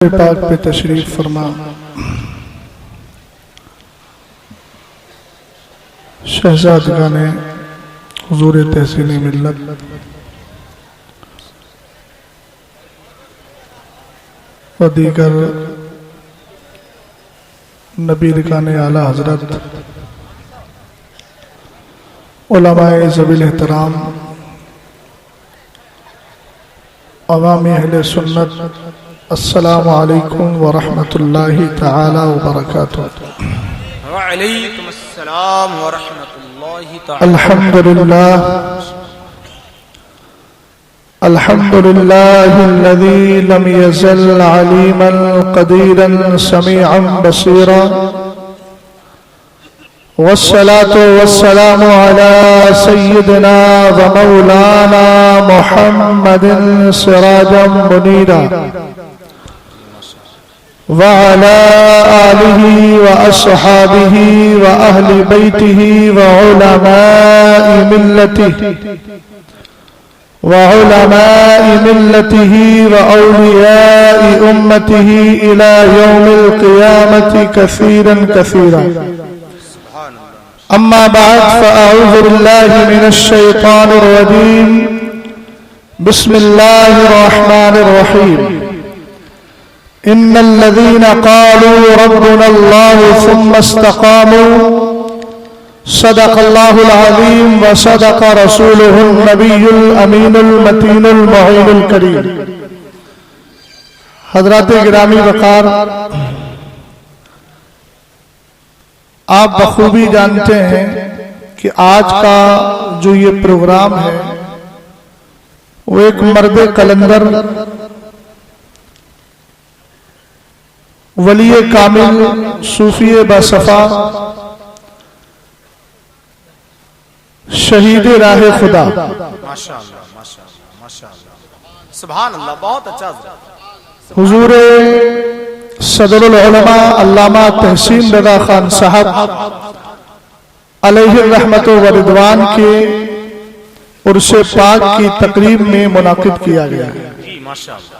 پاک پہ تشریف فرما شہزادگان حضور تحسین ملت و دیگر نبی رکان اعلیٰ حضرت علماء ذوی الاحترام عوام اہل سنت السلام علیکم ورحمۃ اللہ تعالی وبرکاتہ۔ وعلیکم السلام ورحمۃ اللہ تعالی۔ الحمد للہ الذی لم یزل علیما قدیرا سمیعا بصیرا، والصلاة والسلام على سيدنا ومولانا محمد سراجا منيرا، وعلى آله وأصحابه وأهل بيته وعلماء ملته وأولياء أمته إلى يوم القيامة كثيرا كثيرا. أما بعد فأعوذ بالله من الشيطان الرجيم. بسم الله الرحمن الرحيم. إن الذين قالوا ربنا الله ثم استقاموا صدق الله العظيم وصدق رسوله النبي الأمين المتين المعين الكريم. حضرات گرامی وقار، آپ بخوبی جانتے ہیں کہ آج کا جو یہ پروگرام ہے وہ ایک مرد کلندر، ولی کامل، صوفی باصفا، شہید راہ خدا، ماشاءاللہ ماشاءاللہ ماشاءاللہ سبحان اللہ، بہت اچھا حضور صدر العلماء علامہ تحسین رضا خان صاحب علیہ الرحمت و رضوان کے عرس پاک کی تقریب میں منعقد کیا گیا ہے. جی ماشاءاللہ.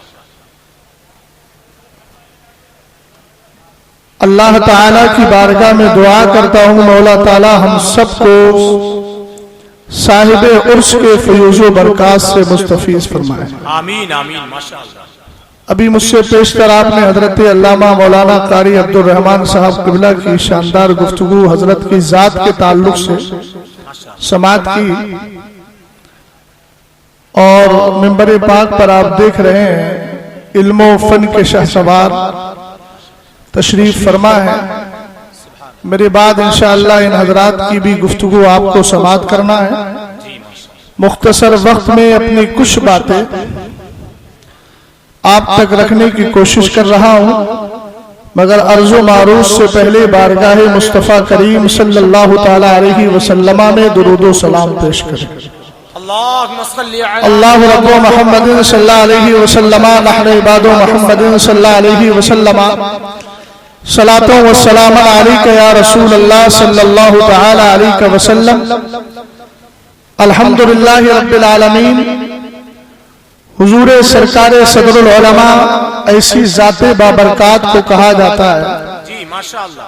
اللہ تعالیٰ کی بارگاہ میں دعا کرتا ہوں مولا تعالیٰ ہم سب کو صاحب عرس کے فیوز و برکات سے مستفیض فرمائے. آمین آمین ماشاءاللہ. ابھی مجھ سے پیشتر آپ نے حضرت علامہ مولانا قاری عبدالرحمن صاحب قبلہ کی شاندار گفتگو حضرت کی ذات کے تعلق سے سماعت کی، اور منبر پاک پر آپ دیکھ رہے ہیں علم و فن کے شہسوار تشریف فرما ہے. میرے بعد انشاءاللہ ان حضرات کی بھی گفتگو آپ کو سماعت کرنا ہے. مختصر وقت میں اپنی کچھ باتیں آپ تک رکھنے کی کوشش کر رہا ہوں، مگر عرض و معروض سے پہلے بارگاہ مصطفیٰ کریم صلی اللہ تعالی علیہ وسلم میں درود و سلام پیش کریں. اللہم صلی علی اللہ رب محمد صلی اللہ علیہ وسلم نحن عباد محمد صلی اللہ علیہ وسلم صلاۃ و سلام علیک یا رسول اللہ صلی اللہ تعالی علیہ وسلم. الحمدللہ رب العالمین. حضور سرکار صدر العلماء ایسی ذات بابرکات کو کہا جاتا ہے جی ماشاءاللہ،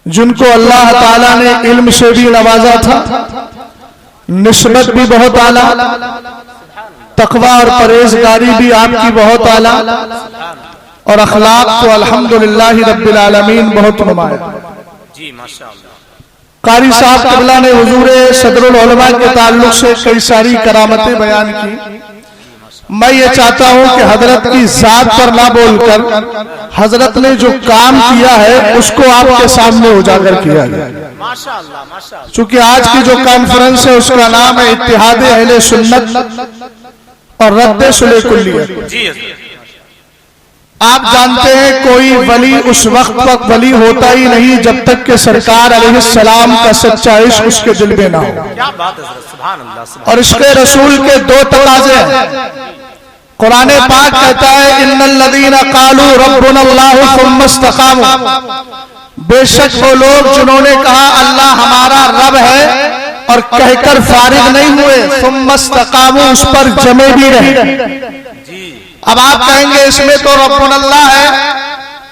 جن کو اللہ تعالیٰ نے علم سے بھی نوازا تھا، نسبت بھی بہت اعلیٰ، تقوی اور پرہیزگاری بھی آپ کی بہت اعلیٰ، اور اخلاق تو الحمدللہ رب العالمین بہت نمایاں. جی ماشاءاللہ. قاری صاحب قبلہ نے حضور صدر العلماء کے تعلق سے کئی ساری کرامتیں بیان کی. میں یہ چاہتا ہوں کہ حضرت کی ذات پر نہ بول کر حضرت نے جو کام کیا ہے اس کو آپ کے سامنے اجاگر کیا جائے. ماشاءاللہ ماشاءاللہ. چونکہ آج کی جو کانفرنس ہے اس کا نام ہے اتحاد اہل سنت اور رد صلح کلیہ. جی حضرت. آپ جانتے ہیں کوئی ولی اس وقت تک ولی ہوتا ہی نہیں جب تک کہ سرکار علیہ السلام کا سچا عشق اس کے دل میں نہ ہو. کیا بات ہے حضرت، سبحان اللہ سبحان. اور عشق رسول کے دو تقاضے ہیں. قرآن پاک کہتا ہے ان الذین قالوا ربنا اللہ ثم استقاموا، بے شک وہ لوگ جنہوں نے کہا اللہ ہمارا رب ہے اور کہہ کر فارغ نہیں ہوئے، ثم استقاموا، اس پر جمے بھی رہے. اب آپ کہیں گے اس میں تو ربنا اللہ ہے،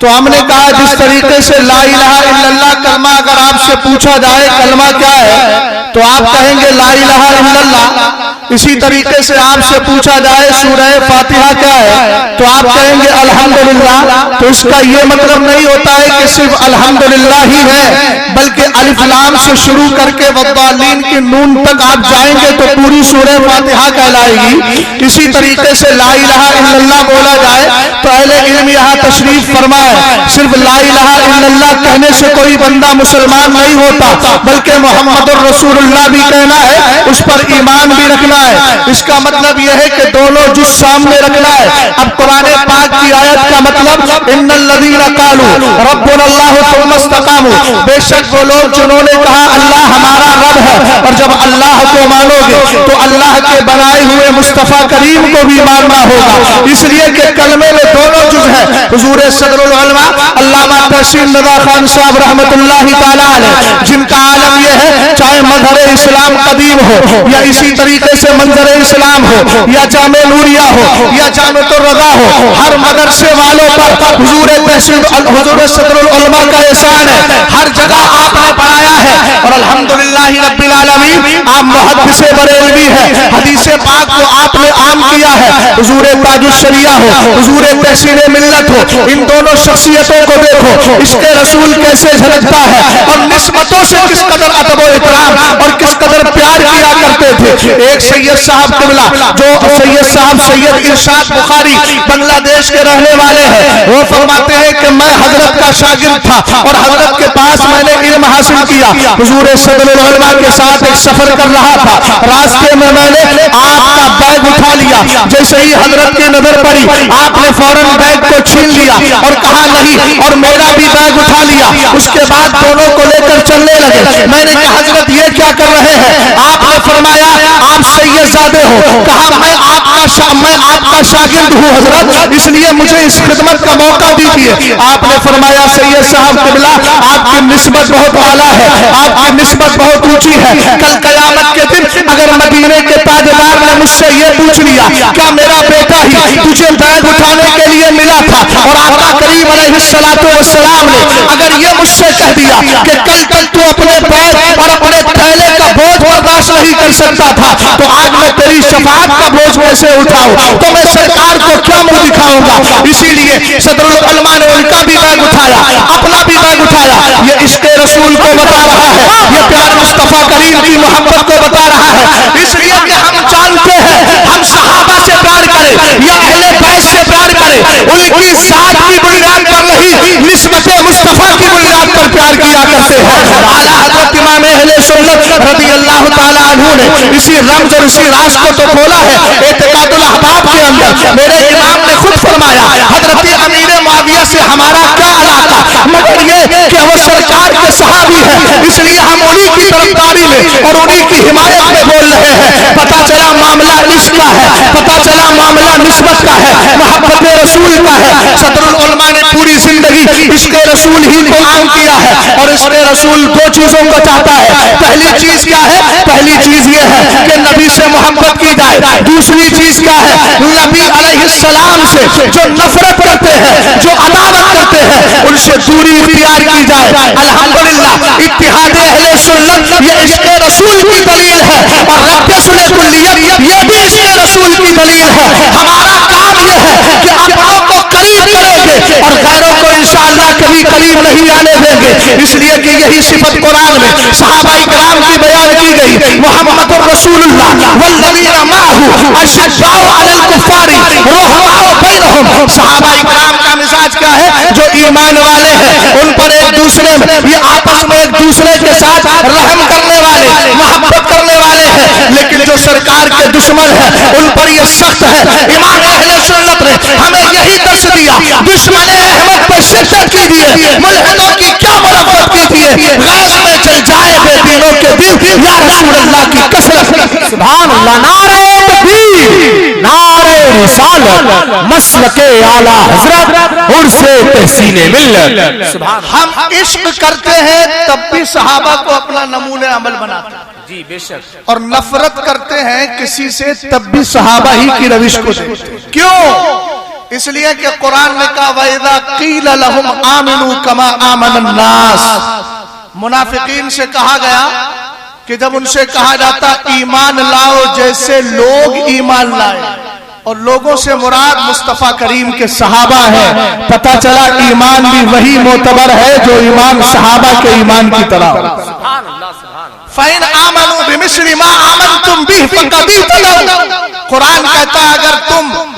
تو ہم نے کہا جس طریقے سے لا الہ الا اللہ کلمہ اگر آپ سے پوچھا جائے کلمہ کیا ہے تو آپ کہیں گے لا الہ الا اللہ، اسی طریقے سے آپ سے پوچھا جائے سورہ فاتحہ کیا ہے تو آپ کہیں گے الحمدللہ، تو اس کا یہ مطلب نہیں ہوتا ہے کہ صرف الحمدللہ ہی ہے، بلکہ الف لام سے شروع کر کے والضالین کی نون تک آپ جائیں گے تو پوری سورہ فاتحہ کہلائے گی۔ اسی طریقے سے لا الہ الا اللہ بولا جائے تو اہل علم یہاں تشریف فرمائے صرف لا الہ الا اللہ کہنے سے کوئی بندہ مسلمان نہیں ہوتا، بلکہ محمد الرسول اللہ بھی کہنا ہے، اس پر ایمان بھی رکھنا ہے۔ اس کا مطلب یہ ہے کہ دونوں جز سامنے رکھنا ہے۔ اب قرآن پاک کی آیت کا مطلب ان الذین قالوا ربنا اللہ ثم استقاموا، بے شک وہ لوگ جنہوں نے کہا اللہ ہمارا رب ہے، اور جب اللہ کو مانو گے تو اللہ کے بنائے ہوئے مصطفیٰ کریم کو بھی ماننا ہوگا، اس لیے کہ کلمے میں دونوں جز ہے۔ حضور صدر العلماء علامہ تحسین رضا خان صاحب رحمۃ اللہ تعالیٰ علیہ، جن کا عالم یہ ہے چاہے مظہر اسلام قدیم ہو یا اسی طریقے سے منظر اسلام ہو یا جامع نوریہ ہو یا جامع الرضا ہو، ہر مدرسے والوں پر حضور صدر العلماء کا احسان ہے، ہر جگہ آپ نے پڑھایا ہے، اور الحمدللہ رب العالمین آپ محدث بریلوی ہے، حدیث پاک کو آپ نے عام کیا ہے، حضور تاج الشریعہ ہو، حضور تحسین ملت ہو، ان دونوں شخصیتوں کو دیکھو عشق رسول کیسے جھلکتا ہے، اور نسبتوں سے کس قدر ادب و احترام اور کس قدر پیار کیا کرتے تھے۔ ایک سید صاحب قبلہ جو سید صاحب سید ارشاد بخاری بنگلہ دیش کے رہنے والے ہیں، وہ فرماتے ہیں کہ میں حضرت کا شاگرد تھا اور حضرت کے پاس میں نے علم حاصل کیا، حضور صدر العلماء کے ساتھ ایک سفر کر رہا تھا، راستے میں میں نے آپ کا بیگ اٹھا لیا، جیسے ہی حضرت کی نظر پڑی آپ نے فوراً بیگ کو چھین لیا اور کہا نہیں، اور میرا بھی بیگ اٹھا لیا، اس کے بعد دونوں کو لے کر چلنے لگے۔ میں نے کہا حضرت یہ کیا کر رہے ہیں؟ آپ نے فرمایا آپ سید زادے ہو، کہا میں آپ کا شاگرد ہوں حضرت، اس لیے مجھے اس خدمت کا موقع دیجیے۔ آپ نے فرمایا سید صاحب قبلہ آپ کی نسبت بہت اعلیٰ ہے، آپ کی نسبت بہت اونچی ہے، کل قیامت کے دن اگر مدینے کے تاجدار نے مجھ سے یہ پوچھ لیا کیا میرا بیٹا ہی تجھے بیگ اٹھانے کے لیے ملا تھا، اور آقا کریم علیہ السلام نے اگر یہ مجھ سے کہہ دیا کہ کل تک تو اپنے بیگ اور اپنے تھیلے کا بوجھ برداشت نہیں کر سکتا تھا، تو آج میں تیری شفاعت کا بوجھ کیسے اٹھاؤں، تو میں سرکار کو کیا منہ دکھاؤں گا۔ اسی لیے صدر العلماء نے ان کا بھی بیگ اٹھایا، اپنا بھی بیگ اٹھایا۔ یہ عشق رسول کو بتا رہا ہے، یہ پیار مصطفیٰ کریم کی محبت کو بتا رہا ہے، اس لیے کہ ہم جانتے ہیں ہم صحابہ سے پیار کریں یا اہل بیت سے پیار کریں، ان کی ذات کی بنیاد پر نہیں، نسبت مصطفیٰ کی بنیاد پر پیار کیا کرتے ہیں۔ اعلیٰ حضرت امام اہل سنت رضی اللہ تعالیٰ عنہ نے اسی رمز اور اسی راز کو تو کھولا ہے اعتقاد الاحباب کے اندر۔ میرے امام نے خود فرمایا حضرت امیر معاویہ سے ہمارا کیا علاقہ، مگر یہ کہ وہ سرکار کے صحابی ہیں، اس لیے ہم انہی کی طرفداری میں اور انہی کی حمایت میں بول رہے ہیں۔ پتہ چلا معاملہ عشق کا ہے، پتہ چلا معاملہ نسبت کا ہے، محبت رسول کا ہے۔ صدر العلماء نے پوری زندگی عشق رسول ہی کو عام کیا ہے، اور عشق رسول دو چیزوں کو چاہتا ہے۔ پہلی چیز کیا ہے؟ پہلی چیز یہ ہے کہ نبی سے محبت کی جائے۔ دوسری چیز کیا ہے؟ نبی علیہ السلام سے جو نفرت کرتے ہیں، جو عداوت کرتے ہیں، ان سے دوری اختیار کی جائے۔ الحمدللہ اتحاد اہل سنت یہ عشق رسول کی دلیل ہے، اور رب سنت کلیت یہ بھی عشق رسول کی دلیل ہے۔ ہمارا کام یہ ہے کہ اپنوں کو قریب کریں گے اور غیروں کو انشاءاللہ کبھی قریب نہیں آنے دیں گے، اس لیے کہ یہی صفت قرآن میں صحابہ کرام کی بیان کی گئی۔ محمد الرسول اللہ والذین معہ اشداء علی الکفار رحماء بینہم۔ صحابہ کرام کا مزاج کیا ہے؟ جو ایمان والے ہیں ان پر ایک دوسرے میں یہ آپس میں ایک دوسرے کے ساتھ رحم کرنے والے، محبت کرنے والے ہیں، لیکن جو سرکار کے دشمن ہیں ان پر یہ سخت ہے۔ امام اہل سنت نے ہمیں یہی درس دیا، دشمن احمد پر شدت کیجیے، ملحدوں کی کیا مرفت کیجیے، غیظ میں جل جائے بے دینوں کے دل، یا رسول اللہ کی کثرت۔ سبحان اللہ، نعرہ تکبیر، نعرہ رسالت، مسلک اعلیٰ حضرت، عرس تحسین ملت۔ ہم عشق کرتے ہیں تب بھی صحابہ کو اپنا نمونہ عمل بناتے ہیں، جی بے شک، اور نفرت کرتے ہیں کسی سے تب بھی صحابہ ہی کی روش کو دیکھتے ہیں۔ کیوں؟ اس لیے کہ قرآن نے کہا وَإِذَا قِيلَ لَهُمْ آمِنُوا كَمَا آمَنَ النَّاسِ، منافقین سے کہا گیا کہ جب ان سے کہا جاتا ایمان لاؤ جیسے لوگ ایمان لائے، اور لوگوں سے مراد مصطفیٰ کریم کے صحابہ ہیں، پتہ چلا ایمان بھی وہی معتبر ہے جو ایمان صحابہ کے ایمان کی طرح ہو۔ فَإِنْ آمَنُوا بِمِثْلِ مَا آمَنْتُمْ بِهِ فَقَدْ اهْتَدَوْا، قرآن کہتا ہے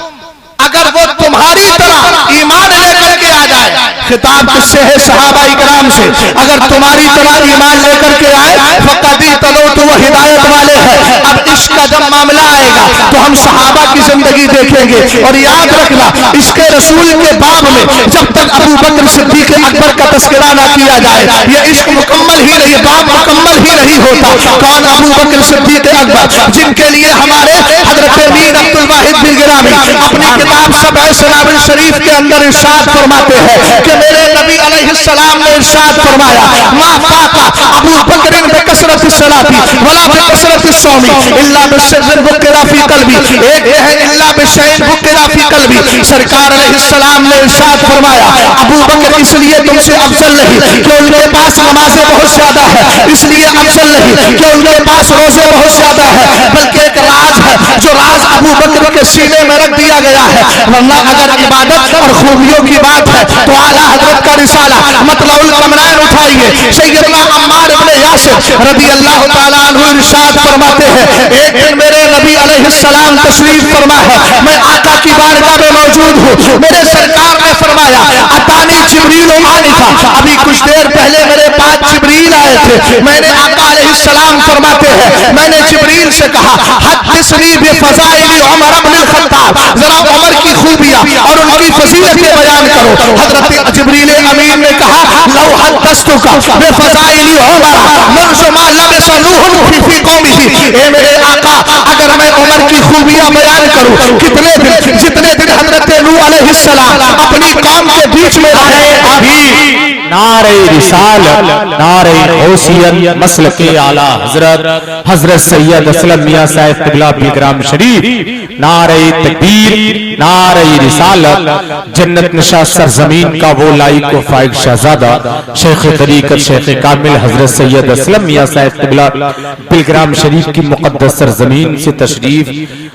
اگر وہ تمہاری طرح ایمان لے کر کے آ جائے، خطاب کس سے ہے؟ صحابہ اکرام سے، اگر تمہاری طرح ایمان لے کر کے آئے فقط اہتدوا، تو وہ ہدایت والے ہیں۔ اب عشق کا جب معاملہ آئے گا تو ہم صحابہ کی زندگی دیکھیں گے، اور یاد رکھنا اس کے رسول کے باب میں جب تک ابو بکر صدیق اکبر کا تذکرہ نہ کیا جائے یہ عشق مکمل ہی نہیں، باب مکمل ہی نہیں ہوتا۔ کون ابو بکر صدیق اکبر، جن کے لیے ہمارے حضرت میر عبد الواحد بن گرامی اپنی کتاب سبع سنابل شریف کے اندر ارشاد فرماتے ہیں کہ میرے نبی علیہ السلام نے ارشاد فرمایا ما فاق ابو بکر بکثرت الصلاۃ ولا بکثرت الصوم الا بشر بکرا فی قلبی، ایک ہے الا بشیء بکرا فی قلبی۔ سرکار علیہ السلام نے ارشاد فرمایا ابو بکر اس لیے تم سے افضل نہیں کہ ان کے پاس نمازیں بہت زیادہ ہے، اس لیے افضل نہیں کہ ان کے پاس روزے بہت زیادہ ہے، بلکہ ایک راز ہے جو راز ابو بکر کے سینے میں رکھ دیا گیا ہے۔ ورنہ اگر عبادت اور خوبیوں کی بات ہے تو اعلیٰ حضرت کا رسالہ مطلع القمرین اٹھائیے، سیدنا عمار بن یاسر رضی اللہ تعالیٰ عنہ ارشاد فرماتے ہیں ایک دن میرے نبی علیہ السلام تشریف فرما ہے، میں آقا کی بارگاہ میں موجود ہوں، میرے سرکار نے فرمایا اتانی جبریل آنفا، ابھی کچھ دیر پہلے میرے پاس جبریل آئے تھے۔ میں نے آقا علیہ السلام فرماتے ہیں میں نے جبریل سے کہا حدثنی بفضائل عمر بن الخطاب، ذرا عمر کی خوبیاں اور ان کی فضیلتیں بیان کرو۔ حضرت جبریل امین نے کہا لو حدثتک بفضائل عمر منذ ما لبث نوح فی قومه، اے میرے آقا اگر میں عمر کی خوبیاں بیان کروں کتنے دن، جتنے دن حضرت نوح علیہ السلام اپنی قوم کے بیچ میں رہے، ابھی نعرہ رسالت، نعرہ غوثیت، مسلک اعلیٰ حضرت حضرت سید اسلم میاں صاحب قبلہ بلگرام شریف، نعرہ تکبیر، نعرہ رسالت، جنت نشاں سرزمین کا وہ لائق و فائق شہزادہ شیخ طریقت شیخ کامل حضرت سید اسلم میاں صاحب قبلہ بلگرام شریف کی مقدس سرزمین سے تشریف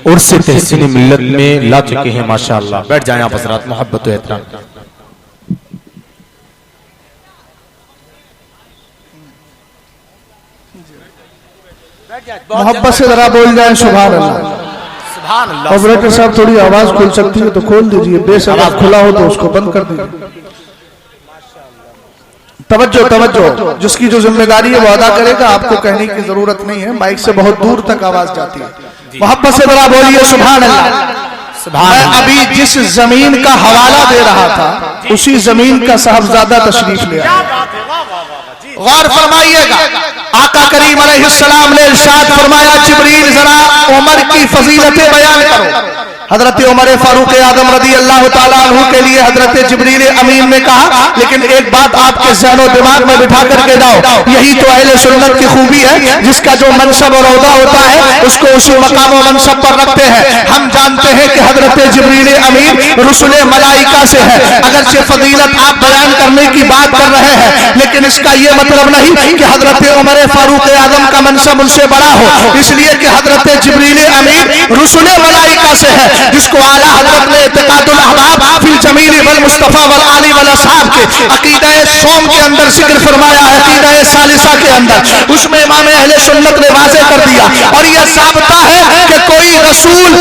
عرس تحسین ملت میں لا چکے ہیں۔ ماشاءاللہ بیٹھ جائیں آپ حضرات، محبت و احترام۔ محبت سے ذرا بول جائیں سبحان اللہ۔ سبحان اللہ۔ آپریٹر صاحب تھوڑی آواز کھل سکتی ہے تو کھول دیجئے، بیس آواز کھلا ہو تو اس کو بند کر دیجئے۔ توجہ توجہ، جس کی جو ذمہ داری ہے وہ ادا کرے گا، آپ کو کہنے کی ضرورت نہیں ہے، مائک سے بہت دور تک آواز جاتی ہے۔ محبت سے ذرا بولیے سبحان اللہ۔ میں ابھی جس زمین کا حوالہ دے رہا تھا اسی زمین کا صاحبزادہ تشریف لے آیا۔ غور فرمائیے گا، آقا کریم علیہ السلام نے ارشاد فرمایا جبریل ذرا عمر کی فضیلتیں بیان کرو۔ حضرت عمر فاروق اعظم رضی اللہ تعالیٰ عنہ کے لیے حضرت جبریل امین نے کہا لیکن ایک بات آپ کے ذہن و دماغ میں بٹھا کر کے جاؤ، یہی تو اہل سنت کی خوبی ہے، جس کا جو منصب اور عہدہ ہوتا ہے اس کو اسی مقام و منصب پر رکھتے ہیں۔ ہم جانتے ہیں کہ حضرت جبریل امین رسل ملائکہ سے ہے، اگرچہ فضیلت آپ بیان کرنے کی بات کر رہے ہیں لیکن اس کا یہ مطلب نہیں کہ حضرت عمر فاروق اعظم کا منصب ان سے بڑا ہو، اس لیے کہ حضرت جبریل امین رسل ملائکہ سے ہے، جس کو اعلیٰ حضرت نے اعتقاد الاحباب فی الجمیل والمصطفیٰ والآل والاصحاب کے عقیدہ سوم کے اندر ذکر فرمایا ہے، عقیدہ ثالثہ کے اندر اس میں امام اہل سنت نے واضح کر دیا، اور یہ ثابتہ ہے کہ کوئی رسول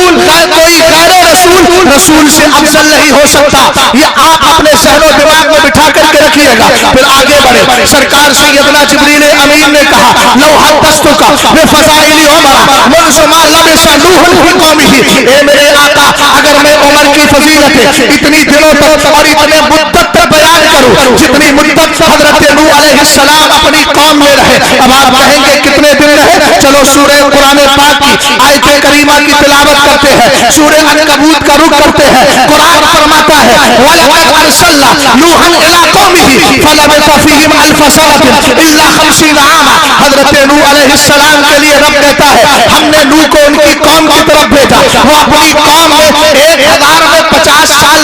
کوئی غیر رسول رسول سے افضل نہیں ہو سکتا۔ یہ آپ اپنے ذہن و دماغ میں بٹھا کر کے رکھیے گا، پھر آگے بڑھے۔ سرکار سیدنا جبریل امین نے کہا لو حدثتک بفضائل عمر منذ ما لبث نوح فی قومه، اے میرے آقا اگر میں عمر کی فضیلتیں اتنی دنوں تک اور اتنے مدت تک بیان کروں جتنی مدت حضرت نوح علیہ السلام اپنی قوم میں رہے، اب آپ کہیں گے کتنے دن رہے؟ چلو سورہ قرآن پاک کی آیت کریمہ کی تلاوت کرتے ہیں، سورہ عنکبوت کا رخ کرتے ہیں۔ قرآن فرماتا ہے وَلَقَدْ أَرْسَلْنَا نُوحًا إِلَىٰ قَوْمِهِ فَلَبِثَ فِيهِمْ أَلْفَ سَنَةٍ إِلَّا 50 عَامًا۔ حضرت نوح علیہ السلام کے لیے رب کہتا ہے ہم نے نوح کو ان کی قوم کی طرف بھیجا، وہ اپنی قوم میں 1050 سال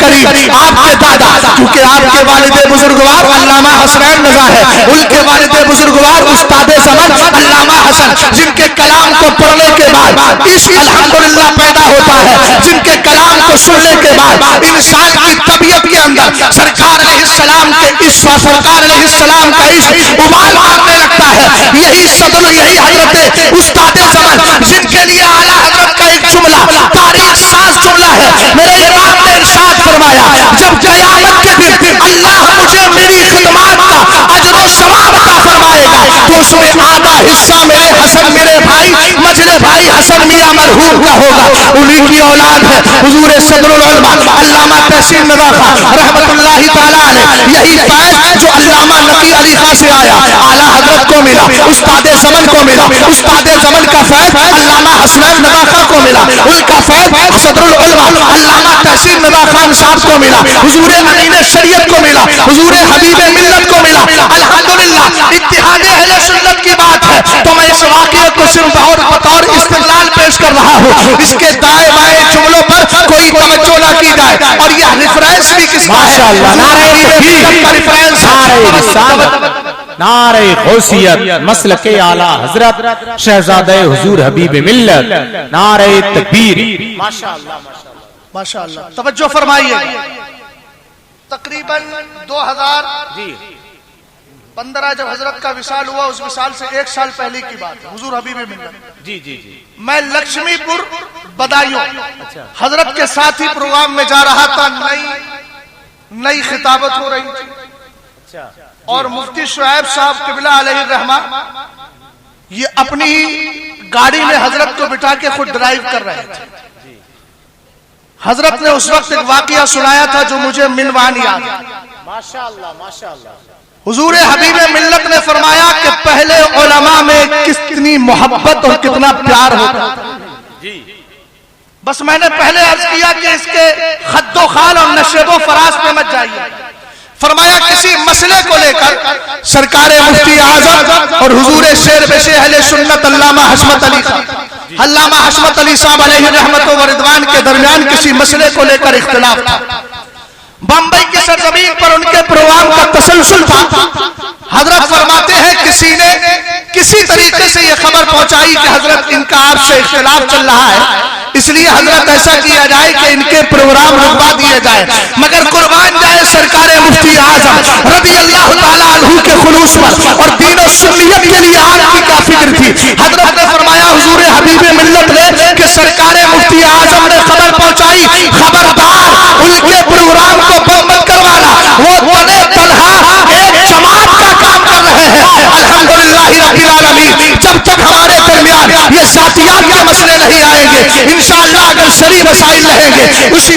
کریم آپ کے دادا، کیونکہ آپ کے والد بزرگوار علامہ حسنین رضا ہے، ان کے والد بزرگوار استاد زمن علامہ حسن، جن کے کلام کو پڑھنے کے بعد عشق الحمدللہ پیدا ہوتا ہے، جن کے کلام کو سننے کے بعد انسان کی طبیعت کے اندر سرکار علیہ السلام کے عشق، سرکار علیہ السلام کا عشق ابال مارنے لگتا ہے۔ یہی صدر، یہی حضرت استاد زمن، جن کے لیے اعلیٰ حضرت کا ایک جملہ تاریخ ساز جملہ ہے، میرے امام نے ارشاد فرمایا جب قیامت کے دن اللہ مجھے میری خدمات کا اجر و ثواب عطا فرمائے گا تو اس میں آدھا حصہ میرے حسن، میرے بھائی مجلے بھائی حسن میاں مرحوم کا ہوگا، انہی کی اولاد ہے حضور صدر العلماء علامہ تحسین رضا خان رحمت اللہ تعالیٰ علیہ۔ یہی فیض جو علامہ نقی علی خان سے آیا اعلیٰ حضرت کو ملا، استاد زمن کو ملا، استاد زمن کا فیض علامہ حسنین رضا خان کو ملا، ان کا فیض صدر العلماء علامہ تحسین رضا خان صاحب کو ملا، حضور امین شریعت کو ملا، حضور حبیب ملت کو ملا۔ الحمدللہ اتحاد اہل سنت کی بات ہے تو میں اس واقعے کو صرف بطور استدلال پیش کر رہا ہوں، اس کے دائیں بائیں جملوں پر کوئی توجہ نہ کی جائے، اور یہ ریفرنس بھی کس کا ہے؟ نعرہ غوثیت مسلک اعلیٰ حضرت شہزادہ حضور حبیب ملت، نعرہ تکبیر۔ ماشاءاللہ ماشاءاللہ توجہ فرمائیے، تقریباً 2015 جب حضرت کا وصال ہوا، اس وصال سے 1 سال پہلے کی بات ہے، حضور حبیب ملت، جی جی جی، میں لکشمی پور بدایوں حضرت کے ساتھ ہی پروگرام میں جا رہا تھا، نئی خطابت ہو رہی تھی، اور مفتی شعیب صاحب قبلہ علیہ الرحمہ یہ اپنی گاڑی میں حضرت کو بٹھا کے خود ڈرائیو کر رہے تھے۔ حضرت نے اس وقت ایک واقعہ سنایا تھا جو مجھے منوان یاد ہے۔ ماشاءاللہ ماشاءاللہ، حضور حبیب ملت نے فرمایا کہ پہلے علماء میں کتنی محبت اور کتنا پیار ہوتا تھا۔ بس میں نے پہلے عرض کیا کہ اس کے خد و خال اور نشیب و فراز پہ مت جائیے۔ فرمایا کسی مسئلے کو لے کر سرکار مفتی اعظم اور حضور شیر بشے اہل سنت علامہ حشمت علی صاحب علیہ رحمت و رضوان کے درمیان کسی مسئلے کو لے کر اختلاف تھا۔ بمبئی کی سرزمین پر ان کے پروگرام کا تسلسل تھا۔ حضرت فرماتے ہیں کسی نے کسی طریقے سے یہ خبر پہنچائی کہ حضرت ان کا آپ سے اختلاف چل رہا ہے، اس لیے حضرت ایسا کیا جائے کہ ان کے پروگرام رکوا دیے جائے، مگر قربان جائے سرکار مفتی اعظم رضی اللہ تعالیٰ عنہ کے خلوص پر اور دین و سنیت کے لیے آپ کی کیا فکر تھی۔ حضرت نے فرمایا حضور حبیب ملت نے کہ سرکار مفتی اعظم نے خبر پہنچائی، خبردار ان کے پروگرام کو بند مت کروانا، وہ تنے تنہا ایک جماعت کا کام کر رہے ہیں۔ الحمدللہ رب العالمین، جب تک ہمارے درمیان یہ ذاتیات کے مسئلے نہیں آئیں گے، انشاءاللہ اگر شرعی مسائل رہیں گے اسی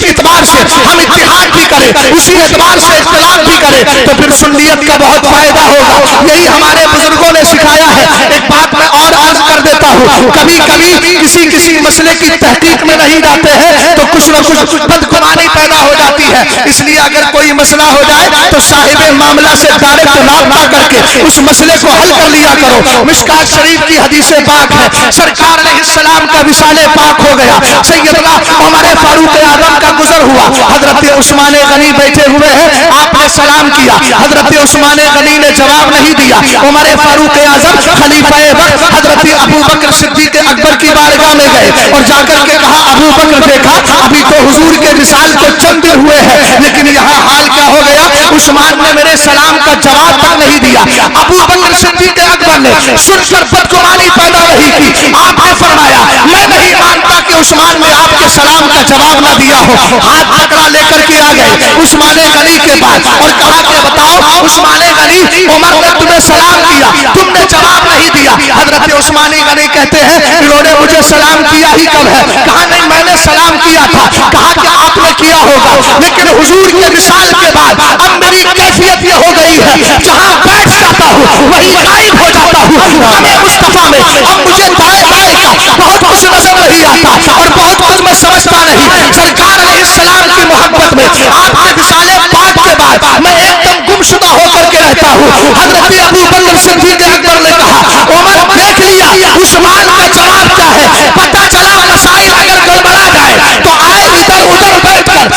اعتبار سے ہم اتحاد بھی کریں، اسی اعتبار سے اختلاف بھی کریں تو پھر سنیت کا بہت فائدہ ہوگا۔ یہی ہمارے بزرگوں نے سکھایا ہے۔ ایک بات میں اور عرض کر دیتا ہوں، کبھی کبھی کسی مسئلے کی تحقیق میں نہیں جاتے ہیں تو کچھ نہ کچھ بدگمانی پیدا ہو جاتی ہے، اس لیے اگر کوئی مسئلہ ہو جائے تو صاحب معاملہ سے ڈائریکٹ رابطہ کر کے اس مسئلے کو حل کر لیا کرو۔ مشکات شریف کی حدیث پاک ہے، سرکار علیہ السلام کا وصال پاک ہو گیا، سیدنا عمر فاروق اعظم کا گزر ہوا، حضرت عثمان غنی بیٹھے ہوئے ہیں، آپ نے سلام کیا، حضرت عثمان غنی نے جواب نہیں دیا، عمر فاروق اعظم خلیفہ وقت حضرت ابو بکر صدیق اکبر کی بارگاہ میں گئے اور جا کر کے کہا ابو بکر دیکھا ابھی تو حضور کے وصال کو چند دن ہوئے ہیں لیکن یہاں حال کیا ہو گیا، عثمان نے میرے سلام کا جواب تک نہیں دیا۔ ابو بکر صدیق اکبر نے سن کر بدگمانی پیدا نہیں کی، آپ نے فرمایا میں نہیں مانتا کہ عثمان نے آپ کے سلام کا جواب نہ دیا ہو۔ ہاتھ پکڑا لے کر کے آ گئے عثمان غنی کے پاس اور کہا کہ بتاؤ عثمان غنی، عمر نے تمہیں سلام کیا، تم نے جواب نہیں دیا۔ حضرت عثمان غنی کہتے ہیں انہوں نے مجھے سلام کیا ہی کب ہے؟ کہا نہیں میں نے سلام کیا تھا۔ کہا کہ آپ نے کیا ہوگا لیکن حضور کے وصال کے بعد اب میری کیفیت یہ ہو گئی ہے جہاں بیٹھ جاتا ہوں وہی غائب ہو جاتا ہوں۔ ہمیں مصطفیٰ میں اب مجھے دائیں بائیں کا بہت کچھ نظر نہیں آتا اور بہت کچھ میں سمجھتا نہیں۔ سرکار علیہ السلام کی محبت میں آپ کے وصال پاک کے بعد میں ایک دم گمشدہ ہو کر کے رہتا ہوں۔ حضرت ابو بکر صدیق اکبر نے کہا عمر دیکھ لیا عثمان کا جواب کیا ہے، پتہ چلا مسائل اگر گڑبڑا جائے تو آئے ادھر ادھر بیٹھ کر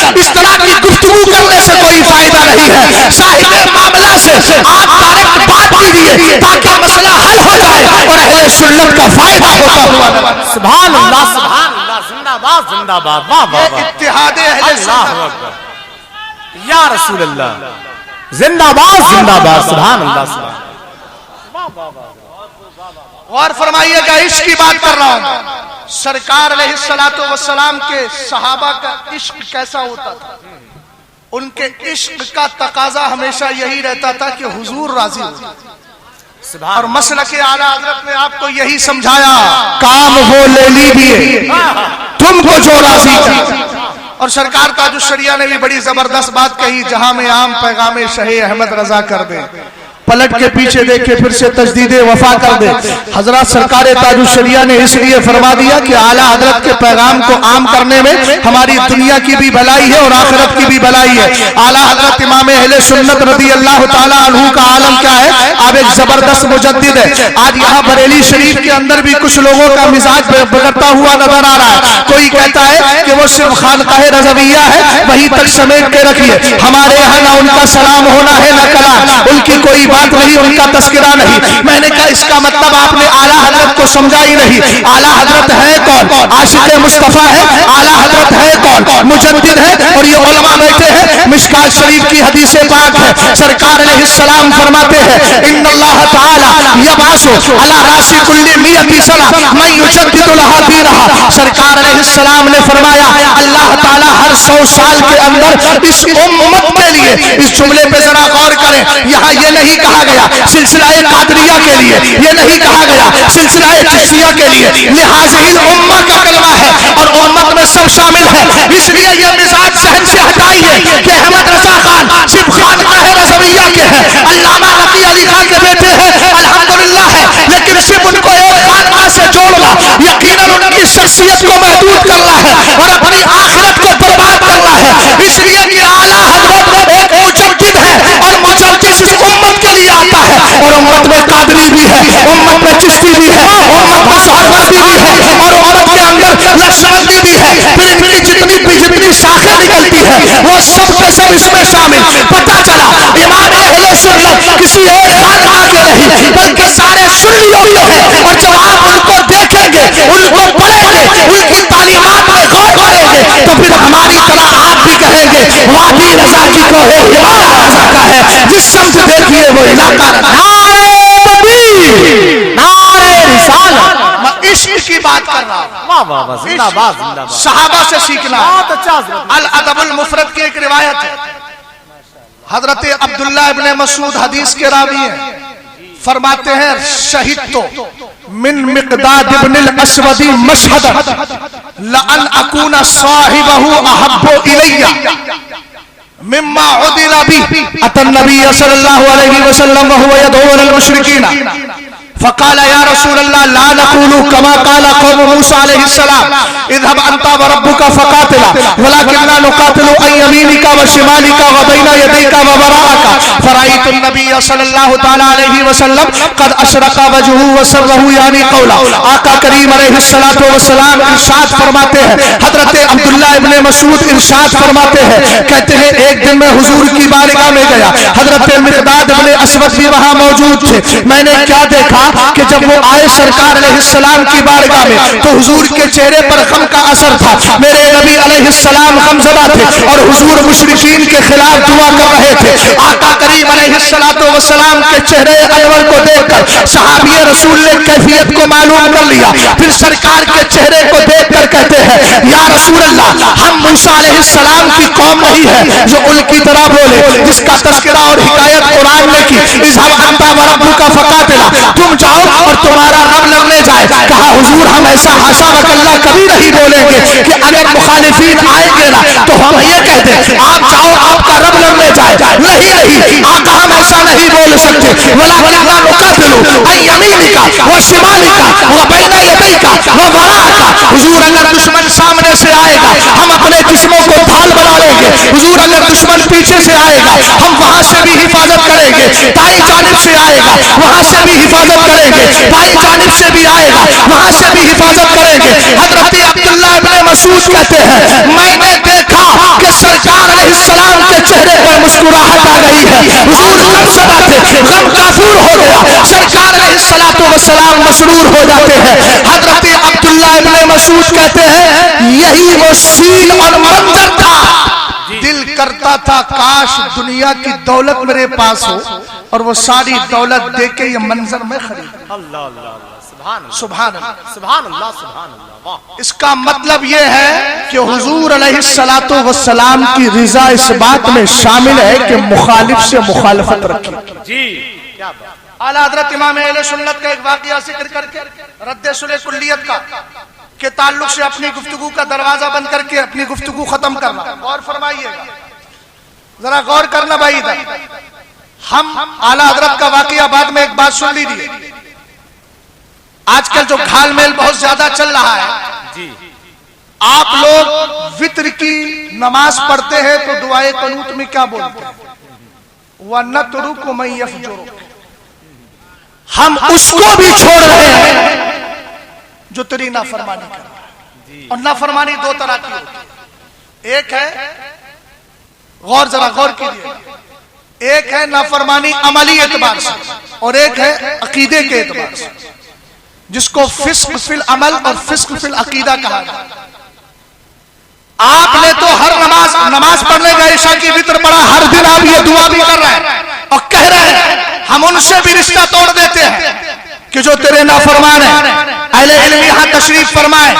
سے آپ ڈائریکٹ بات کیجیے تاکہ مسئلہ حل ہو جائے اور اہل سنت کا فائدہ ہوتا ہوا. سبحان اللہ سبحان اللہ زندہ باد زندہ باد واہ واہ واہ اتحاد اہل اللہ سنت. اکبر یا رسول اللہ زندہ باد سبحان اللہ سبحان غور فرمائیے گا عشق کی بات کر رہا ہوں. سرکار علیہ الصلوۃ والسلام کے صحابہ کا عشق کیسا ہوتا تھا؟ ان کے عشق کا تقاضا ہمیشہ یہی رہتا تھا کہ حضور راضی ہو. اور مسلک اعلیٰ حضرت نے آپ کو یہی سمجھایا کام وہ لے لیجیے تم کو جو راضی کر. اور سرکار تاج الشریعہ نے بھی بڑی زبردست بات کہی جہاں میں عام پیغام شہ احمد رضا کر دے پلٹ کے پیچھے دیکھے پھر سے تجدید وفا کر دے. حضرات سرکار تاج الشریعہ نے اس لیے فرما دیا کہ اعلیٰ حضرت کے پیغام کو عام کرنے میں ہماری دنیا کی بھی بھلائی ہے اور آخرت کی بھی بھلائی ہے. اعلیٰ حضرت امام اہل سنت رضی اللہ تعالیٰ عنہ کا عالم کیا ہے؟ آپ ایک زبردست مجدد ہے. آج یہاں بریلی شریف کے اندر بھی کچھ لوگوں کا مزاج بگڑتا ہوا نظر آ رہا ہے. کوئی کہتا ہے کہ وہ صرف خانقاہ رضویہ ہے وہیں تک سمیٹ کے رکھیے. ہمارے یہاں نہ ان کا سلام ہونا ہے نہ کلام, ان کی کوئی بات نہیں, ان کا تذکرہ نہیں. میں نے کہا اس کا مطلب آپ نے اعلیٰ حضرت کو سمجھا ہی نہیں. اعلیٰ حضرت ہے کون؟ عاشق مصطفیٰ ہے. اعلیٰ حضرت ہے کون؟ مجدد ہے. اور یہ علماء بیٹھے ہیں, مشکات شریف کی حدیث پاک ہے, سرکار علیہ السلام فرماتے ہیں ان اللہ تعالی یبعث علی راس کل 100 سنہ من یجدد لها دینہا. سرکار علیہ السلام نے فرمایا اللہ تعالی ہر 100 سال کے اندر اس امت کے لیے, اس جملے پہ ذرا غور کریں, یہاں یہ نہیں کہا گیا سلسلہ قادریہ کے لیے, یہ نہیں کہا گیا سلسلہ چشتیہ کے لیے, لہٰذا امہ کا کلمہ ہے اور امت میں سب شامل ہے. اس لیے یہ مزاج ذہن سے ہٹائیے کہ احمد رضا خان صرف خانقاہ رضویہ کے ہیں, علامہ رفیع علی خان کے بیٹے ہیں, الحمدللہ ہے, لیکن صرف ان کو ایک خانقاہ سے جوڑنا یقیناً ان کی شخصیت کو محدود کرنا ہے اور اپنی آخرت کو برباد کرنا ہے. اس لیے کہ اعلیٰ حضرت ایک مجدد ہے اور مجدد صرف امت کے لیے آتا ہے, اور امت میں قادری بھی ہے, امت میں چشتی بھی ہے, امت میں سہروردی بھی ہے, اور امت کے اندر نقشبندی بھی ہے. پھر ان کی جتنی شاخیں نکلتی ہے وہ سب کے سب اس میں شامل. پتہ چلا امام اہل سنت کسی ایک خانقاہ کے نہیں بلکہ سارے سنیوں کے ہیں. اور جب آپ ان کو دیکھیں گے, ان کو پڑھیں گے, ان کی تعلیمات میں غور کریں گے تو پھر ہماری طرح آپ بھی کہیں گے وادی رضا کی کو ہے, امام رضا کا ہے, جس سمت دیکھیے وہ علاقہ. نعرہ رسالت میں عشق کی بات کر رہا ہوں. واہ واہ واہ زندہ باد زندہ باد صحابہ سے سیکھنا. بہت اچھا حضرت. الادب المفرد کی ایک روایت ہے, حضرت عبداللہ ابن مسعود حدیث کے راوی ہیں, فرماتے ہیں شہدت من مقداد ابن الاسود مشہد لأن اکون صاحبہ احب الی مما عدل بی. اتى النبی صلی اللہ علیہ وسلم وهو يدعو للمشرکین فقال يا رسول الله لا نقول كما قال قوم موسى عليه السلام اذهب انت وربك فقاتلا ولكننا نقاتل عن يمينك وشمالك وبين يديك ووراءك. فرأيت النبي صلى الله تعالى عليه وسلم قد اشرق وجهه وسره يعني قولا. آقا کریم علیہ الصلوۃ والسلام ارشاد فرماتے ہیں, حضرت عبداللہ ابن مسعود ارشاد فرماتے ہیں, کہتے ہیں ایک دن میں حضور کی بارگاہ میں گیا, حضرت مقداد ابن اسود بھی وہاں موجود تھے. میں نے کیا دیکھا کہ جب وہ آئے سرکار علیہ السلام کی بارگاہ میں تو حضور کے چہرے پر غم کا اثر تھا. میرے نبی علیہ السلام غمزدہ تھے اور حضور مشرکین کے خلاف دعا کر رہے تھے. آقا کریم علیہ السلام کے چہرے انور کو دیکھ کر صحابی رسول نے کیفیت کو معلوم کر لیا. پھر سرکار کے چہرے کو دیکھ کر کہتے ہیں یا رسول اللہ, ہم موسیٰ علیہ السلام کی قوم نہیں ہے جو ان کی طرح بولے, جس کا تذکرہ اور حکایت قرآن نے کی. اذهب انت وربك فقاتلا, تم جاؤ اور تمہارا رب لڑنے جائے. کہا حضور ہم ایسا حاشا وکلا کبھی نہیں بولیں گے کہ اگر مخالفین آئیں گے نا تو ہم یہ کہتے ہیں آپ جاؤ آپ کا رب لڑنے جائے. نہیں آقا ہم ایسا نہیں بول سکتے. ولكننا نقاتل عن يمينك وشمالك وبين يديك ووراءك. حضور اگر دشمن سامنے سے آئے گا ہم اپنے جسموں کو ڈھال بنا لیں گے. حضور اگر دشمن پیچھے سے آئے گا ہم وہاں سے بھی حفاظت کریں گے. دائیں جانب سے آئے گا وہاں سے بھی حفاظت کریں گے، بھائی جانب سے بھی آئے گا وہاں سے بھی حفاظت کریں گے۔ حضرت عبداللہ ابن مسعود کہتے ہیں میں نے دیکھا کہ سرکار علیہ السلام کے چہرے پر مسکراہٹ آ گئی ہے، حضور غم زدہ تھے، غم کافور ہو گیا، سرکار علیہ السلام مسرور ہو جاتے ہیں۔ حضرت عبداللہ ابن مسعود کہتے ہیں یہی وہ سین اور منظر تھا، دل کرتا تھا کاش دنیا کی دولت میرے پاس ہو اور وہ ساری دولت دے کے یہ منظر میں خرید۔ اللہ اللہ سبحان اللہ سبحان اللہ، سبحان اللہ سبحان اللہ، واہ۔ اس کا مطلب یہ ہے کہ حضور علیہ السلام کی رضا اس بات میں شامل ہے کہ مخالف سے مخالفت رکھے۔ جی کیا بات۔ اعلیٰ حضرت امام اہل سنت کا ایک واقعہ ذکر کر کے رد صلح کلیت کا کے تعلق سے اپنی گفتگو کا دروازہ بند کر کے اپنی گفتگو ختم کرنا۔ غور فرمائیے گا، ذرا غور کرنا بھائی ادھر۔ ہم اعلیٰ حضرت کا واقعہ بعد میں ایک بات سن لیجیے، آج کل جو گھال میل بہت زیادہ چل رہا ہے، جی آپ لوگ وطر کی نماز پڑھتے ہیں تو دعائے قنوت میں کیا بولتے ہیں؟ وَنَتْرُكُ مَن يَفْجُرُكَ، ہم اس کو بھی چھوڑ رہے ہیں جو تیری نافرمانی کر رہا ہے۔ اور نافرمانی دو طرح کی ہوتی ہے، ایک ہے ذرا غور کیجیے، ایک ہے نافرمانی عملی اعتبار سے اور ایک ہے عقیدے کے اعتبار سے، جس کو فسق فی العمل اور فسق فی العقیدہ کہا جاتا ہے۔ آپ نے تو ہر نماز پڑھنے کا عشاء کی وتر پڑھا، ہر دن آپ یہ دعا بھی کر رہے ہیں اور کہہ رہے ہیں ہم ان سے بھی رشتہ توڑ دیتے ہیں کہ جو تیرے نافرمان ہیں۔ اہل علم یہاں تشریف فرمائے،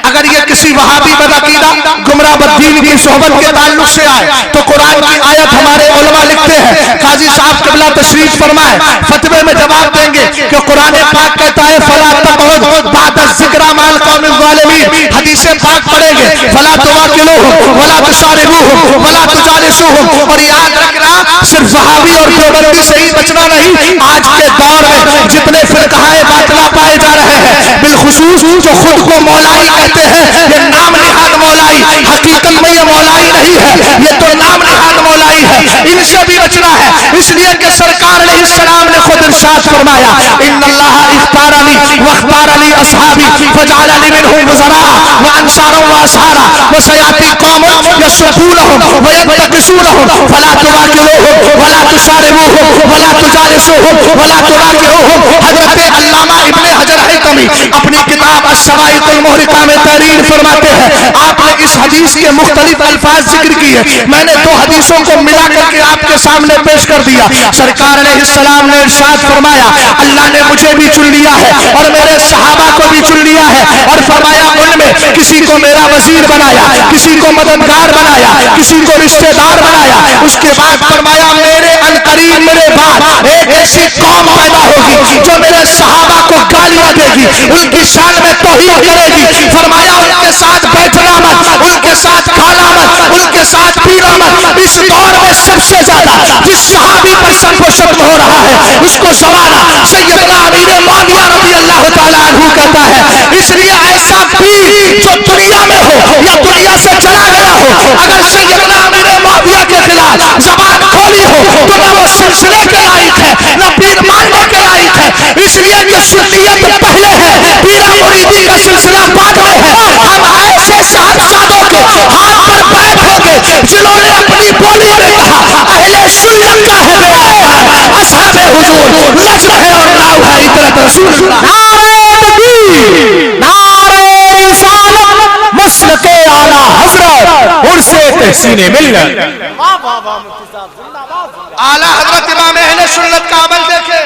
اگر یہ کسی وہابی بدعقیدہ گمراہ بددین کی صحبت کے تعلق سے آئے تو قرآن کی آیت ہمارے علماء لکھتے ہیں، قاضی صاحب قبلہ تشریف فرمائے فتوے میں جواب دیں گے کہ قرآن پاک کہتا ہے فلا تقعد بعد الذکر مع القوم الظالمین، حدیث پاک پڑھیں گے فلا تواکلوہم ولا تشاربوہم ولا تجالسوہم۔ اور یاد رکھنا صرف وہابی اور دیوبندی سے ہی بچنا نہیں، آج کے دور میں جتنے فرقہ باطلہ پائے جا رہے ہیں، بالخصوص جو خود کو مولائی کہتے ہیں، یہ نام نہاد مولائی، حقیقت میں یہ مولائی نہیں ہے، یہ تو نام نہاد مولائی ہے، ان سے بھی بچنا ہے۔ اس لیے کہ سرکار علیہ السلام نے خود ارشاد فرمایا ان اللہ اختارنی واختارنی اصحابی فجعلنی منهم وزراء وانصارا واصحارا وسياتي قوم يسبونهم وينتقصونهم فلا تواكلوهم ولا تشاربوهم ولا تجالسوهم ولا تراكعوهم۔ حضرت علامہ ابن حجر حیتمی اپنی کتاب الشرائط المحرقہ میں تحریر فرماتے ہیں، آپ نے اس حدیث کے مختلف الفاظ ذکر کیے، میں نے دو حدیثوں کو ملا کر کے آپ کے سامنے پیش کر دیا۔ سرکار علیہ السلام نے ارشاد فرمایا اللہ نے مجھے بھی چن لیا ہے اور میرے صحابہ کو بھی چن لیا ہے، اور فرمایا ان میں کسی کو میرا وزیر بنایا، کسی کو مددگار بنایا، کسی کو رشتہ دار بنایا۔ اس کے بعد فرمایا میرے عنقریب میرے بعد ایک ایسی قوم پیدا ہوگی جو میرے صحابہ کو گالیاں دے گی، ان کی شان میں توہین کرے گی۔ فرمایا ان کے ساتھ بیٹھنا مت، ان کے ساتھ کھانا مت، ان کے ساتھ پینا مت۔ اس دور میں سب سے زیادہ جس صحابی پر سب کو شتم ہو رہا ہے اس کو زمانہ سیدنا امیر معاویہ رضی اللہ تعالیٰ عنہ کہتا ہے۔ اس لیے ایسا پیر جو دنیا میں ہو یا دنیا سے چلا گیا ہو، اگر سیدنا امیر معاویہ کے خلاف زبان کھولی ہو تو نہ وہ سلسلے کے لائق ہے نہ پیر ماننے کے لائق ہے، اس لیے کہ سنیت پہلے ہے، پیرا مریدی کا سلسلہ بعد میں ہے۔ ہم ایسے صاحبزادوں کے ہاتھ پر بیٹھ ہو گے جنہوں نے اپنی بولی میں کہا اہل سنت کا ہے بیان، اصحاب حضور لج رہے اور ناؤ ہے اطرت رسول اللہ۔ نعرہ تکبیر، نعرہ رسالت، مسلک اعلیٰ حضرت، عرص تحسین ملت۔ واہ واہ واہ مفتی صاحب زندہ باد۔ اعلیٰ حضرت امام اہل سنت کا عمل دیکھے،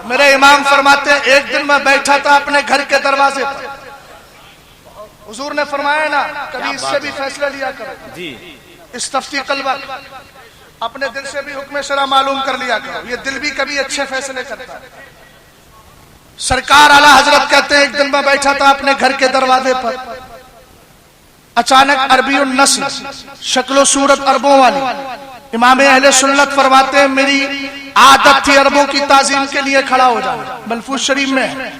میرے امام فرماتے ہیں ایک دن میں بیٹھا تھا اپنے گھر کے دروازے پر، حضور نے فرمایا نا کبھی اس سے بھی فیصلہ لیا کرو، جی استفتی قلبک، اپنے دل سے بھی حکم شرع معلوم کر لیا کرو، یہ دل بھی کبھی اچھے فیصلے کرتا ہے۔ سرکار اعلیٰ حضرت کہتے ہیں ایک دن میں بیٹھا تھا اپنے گھر کے دروازے پر، اچانک عربی النسل، شکل و صورت عربوں والی، امام اہل سنت فرماتے ہیں میری عادت تھی عربوں کی تعظیم کے لیے کھڑا ہو جانا، ملفوظ شریف میں ہے،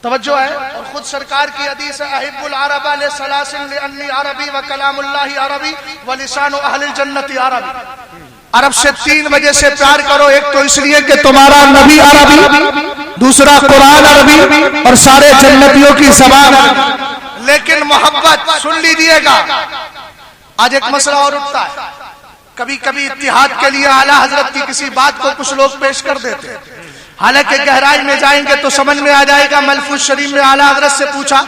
توجہ ہے، اور خود سرکار کی حدیث ہے احب العرب لثلاث لانی عربی وکلام اللہ عربی ولسان اہل الجنت عربی۔ عرب سے 3 وجہ سے پیار کرو. ایک تو اس لیے کہ تمہارا نبی عربی, دوسرا قرآن عربی, اور سارے جنتیوں کی زبان عربی. لیکن محبت سن لیجیے گا, آج ایک مسئلہ اور اٹھتا ہے. کبھی کبھی اتحاد کے لیے اعلیٰ حضرت کی کسی بات کو کچھ لوگ پیش کر دیتے ہیں, حالانکہ گہرائی میں جائیں گے تو سمجھ میں آ جائے گا. ملفوظ شریف میں اعلیٰ حضرت سے پوچھا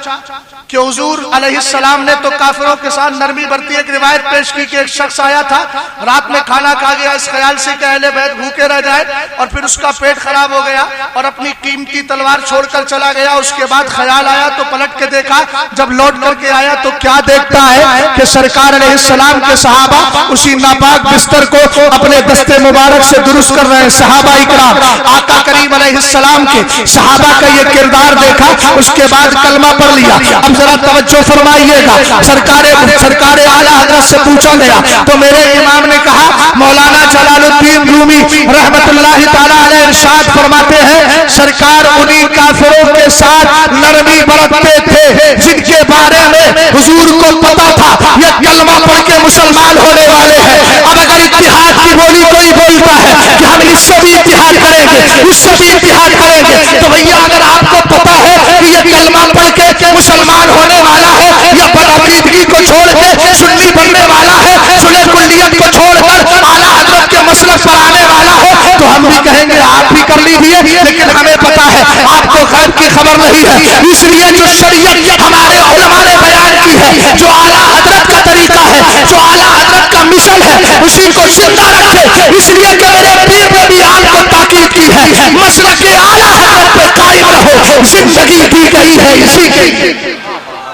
کہ حضور علیہ السلام نے تو کافروں کے ساتھ نرمی برتی. ایک روایت پیش کی کہ ایک شخص آیا تھا, رات میں کھانا کھا گیا اس خیال سے کہ اہل بیت بھوکے رہ جائے, اور پھر اس کا پیٹ خراب ہو گیا اور اپنی قیمتی تلوار چھوڑ کر چلا گیا. اس کے بعد خیال آیا تو پلٹ کے دیکھا, جب لوٹ کر کے آیا تو کیا دیکھتا ہے کہ سرکار علیہ السلام کے صحابہ اسی ناپاک بستر کو اپنے دستے مبارک سے درست کر رہے ہیں. صحابہ اکرام آقا کریم علیہ السلام کے صحابہ کا یہ کردار دیکھا, اس کے بعد کلمہ پڑھ لیا. اب ذرا توجہ فرمائیے گا, سرکار اعلیٰ حضرت سے پوچھا گیا تو میرے امام نے کہا, مولانا جلال الدین رومی رحمت اللہ تعالی علیہ ارشاد فرماتے ہیں, سرکار انہی کافروں کے ساتھ نرمی برتتے تھے جن کے بارے میں حضور کو پتا تھا یہ کلمہ پڑھ کے مسلمان ہونے والے ہیں. اب اگر اتحاد کی بولی کوئی بولتا ہے کہ ہم اس سے بھی اتحاد کریں گے, اس سے بھی اتحاد کریں گے, تو بھیا اگر آپ کو پتا ہے کہ یہ کلمہ پڑھ کے مسلمان ہونے والا ہے, یا بدعقیدگی کو چھوڑ کے سنی بننے والا ہے, سنی کلیت کو چھوڑ کر اعلیٰ حضرت کے مسلک پر آنے والا ہے, تو ہم بھی کہیں گے آپ بھی کر لیجیے. لیکن ہمیں پتا ہے آپ کو غیب کی خبر نہیں ہے, اس لیے جو شریعت ہمارے علماء نے بیان کی ہے, جو اعلیٰ حضرت کا طریقہ ہے, جو اعلیٰ حضرت کا مشن ہے, اسی کو زندہ رکھے. اس لیے کہ میرے پیر نے بھی آپ کو تاکید کی ہے, مسلک اعلیٰ حضرت پہ قائم رہو, زندگی دی گئی ہے اسی کے.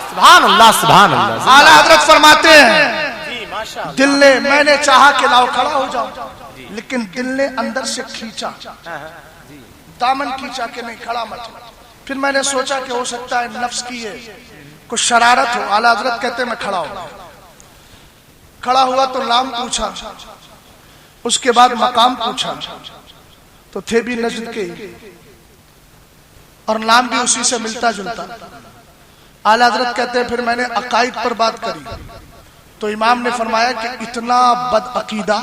سبحان اللہ سبحان اللہ. اعلیٰ حضرت فرماتے ہیں, دل نے, میں نے چاہا کہ لاؤ کھڑا ہو جاؤں, لیکن دل نے اندر سے کھینچا, دامن کھینچا کہ نہیں کھڑا مت. پھر میں نے سوچا کہ ہو سکتا ہے نفس کی ہے کچھ شرارت ہو. اعلیٰ حضرت کہتے میں کھڑا ہوں. کھڑا ہوا تو نام پوچھا, اس کے بعد مقام پوچھا تو تھے بھی نجد کے, اور نام بھی اسی سے ملتا جلتا. اعلیٰ حضرت کہتے ہیں پھر میں نے عقائد پر بات کری تو امام نے فرمایا کہ اتنا بد عقیدہ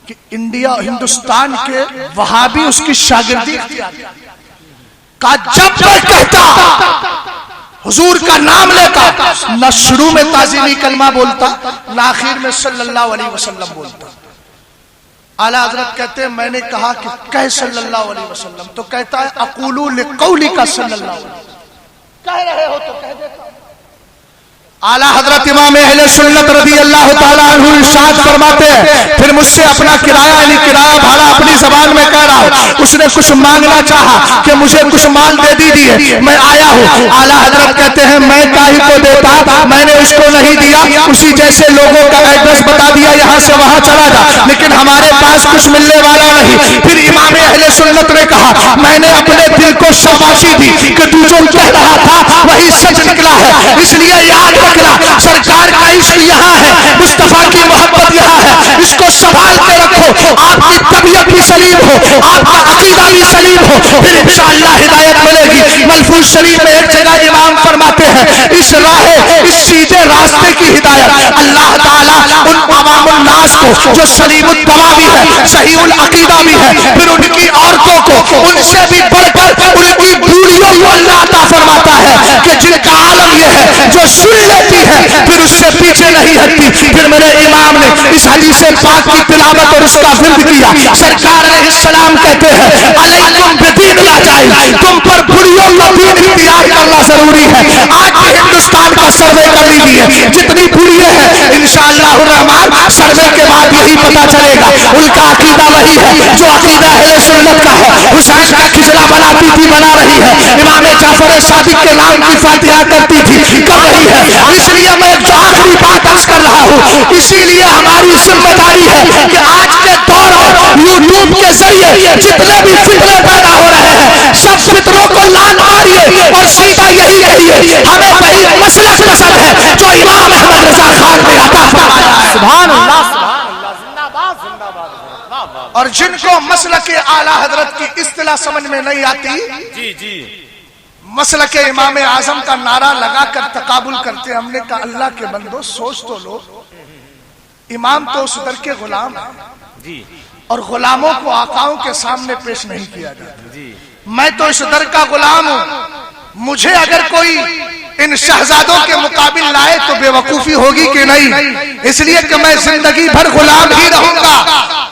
کہ انڈیا ہندوستان کے وہابی اس کی شاگردی کا, جب میں کہتا حضور کا نام لیتا, نہ شروع میں تعظیمی کلمہ بولتا, نہ آخر میں صلی اللہ علیہ وسلم بولتا. اعلیٰ حضرت کہتے ہیں میں نے کہا کہ کہہ صلی اللہ علیہ وسلم, تو کہتا ہے اقولو لقولک صلی اللہ علیہ وسلم, کہہ رہے ہو تو کہہ دیتا. اعلیٰ حضرت امام اہل سنت رضی اللہ تعالیٰ عنہ ارشاد فرماتے ہیں, پھر مجھ سے اپنا کرایہ یعنی کرایہ بھاڑا اپنی زبان میں کہہ رہا ہوں. اس نے کچھ مانگنا چاہا کہ مجھے کچھ مال دے دیجیے, میں آیا ہوں. اعلیٰ حضرت کہتے ہیں میں کاہی کو دیتا, میں نے اس کو نہیں دیا, اسی جیسے لوگوں کا ایڈریس بتا دیا یہاں سے وہاں چلا جا, لیکن ہمارے پاس کچھ ملنے والا نہیں. پھر امام اہل سنت نے کہا میں نے اپنے دل کو شاباشی دی کہ تو جو کہہ رہا تھا وہی سچ نکلا ہے, اس لیے یاد رکھنا سرکار کا عشق یہاں ہے, مصطفیٰ کی محبت یہاں ہے, اس کو سنبھال کے رکھو. آپ کی طبیعت بھی سلیم ہو, آپ کا عقیدہ بھی سلیم ہو, پھر انشاءاللہ ہدایت ملے گی. ملفوظ شریف میں ایک جگہ امام فرماتے ہیں اس راہ, اس سیدھے راستے کی ہدایت اللہ تعالیٰ ان عوام الناس کو جو سلیم الدوا بھی ہے, صحیح العقیدہ بھی ہے, پھر ان کی عورتوں کو ان سے بھی بڑھ کر ان کی بوڑھیوں کو اللہ عطا فرماتا ہے کہ جن کا عالم یہ ہے جو سن لیتی ہے پھر اس سے پیچھے نہیں ہٹتی. پھر میرے امام نے اس حدیث پاک کی تلاوت اور اس کا ورد کیا. سرکار علیہ السلام کہتے ہیں علیکم بدین لاجائز, تم پر بڑھیوں کا دین اختیار کرنا ضروری ہے. آج بھی ہندوستان کا سروے کر لیجیے, جتنی بڑھیاں ہیں انشاءاللہ الرحمن سروے کے بعد یہی پتا چلے گا ان کا عقیدہ وہی ہے جو عقیدہ اہل سنت کا ہے. حسین کا کھچڑا بناتی تھی, بنا رہی ہے. امام جعفر صادق کے نام کی فاتحہ کرتی تھی, کر رہی ہے. اس لیے میں جو آخری بات عرض کر رہا ہوں, اسی لیے ہماری ذمہ داری ہے کہ آج کے دور میں یوٹیوب کے ذریعے جتنے بھی فتنے پیدا ہو رہے ہیں سب فتنوں کو لان ماریے اور سیدھا یہی کہیے ہمیں وہی مسلک پسند ہے جو امام احمد رضا خان نے عطا فرمایا ہے. سبحان اللہ سبحان اللہ, زندہ باد زندہ باد. اور جن کو مسلک اعلیٰ حضرت کی اصطلاح سمجھ میں نہیں آتی, جی جی مسلک امام اعظم کا نعرہ لگا کر تقابل کرتے. ہم نے کہا اللہ کے بندو سوچ تو لو, امام تو اس در کے غلام ہے, اور غلاموں کو آقاؤں کے سامنے پیش نہیں کیا جاتا. جی میں تو اس در کا غلام ہوں. مجھے اگر کوئی ان شہزادوں کے مقابل لائے تو بے وقوفی ہوگی کہ نہیں. اس لیے کہ میں زندگی بھر غلام ہی رہوں گا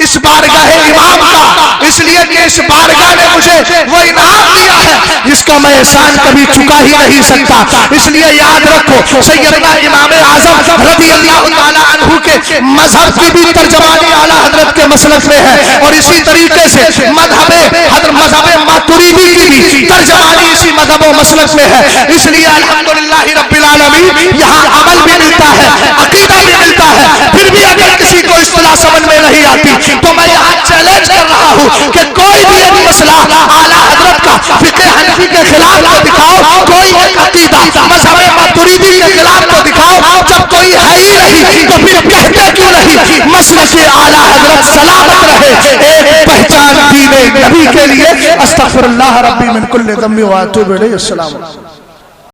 اس بارگاہ امام کا. اس لیے کہ اس بارگاہ نے مجھے وہ انعام دیا ہے جس کا میں احسان کبھی چکا ہی نہیں سکتا. اس لیے یاد رکھو سیدنا امام اعظم رضی اللہ تعالی عنہ کے مذہب کی بھی ترجمانی اعلیٰ حضرت کے مسلک میں ہے. اور اسی طریقے سے مذہب ماتریدی کی بھی ترجمانی اسی مذہب و مسلک میں ہے. اس لیے الحمدللہ رب العالمین یہاں عمل بھی ملتا ہے, عقیدہ بھی ملتا ہے. پھر بھی اگر کسی کو اصطلاح سمجھ میں نہیں آتی تو میں یہاں چیلنج کر رہا ہوں کہ کوئی بھی ایک مسئلہ اعلیٰ حضرت کا فقہ حنفی کے خلاف کو دکھاؤ, کوئی ایک عقیدہ مذہب ماتریدی کے خلاف کو دکھاؤ. جب کوئی ہے ہی نہیں تو پھر کہتے کیوں نہیں مسلک اعلیٰ حضرت سلامت رہے. ایک پہچان دین نبی کے لیے. استغفر اللہ ربی من کل ذنب واتوب الیہ. السلام علیکم.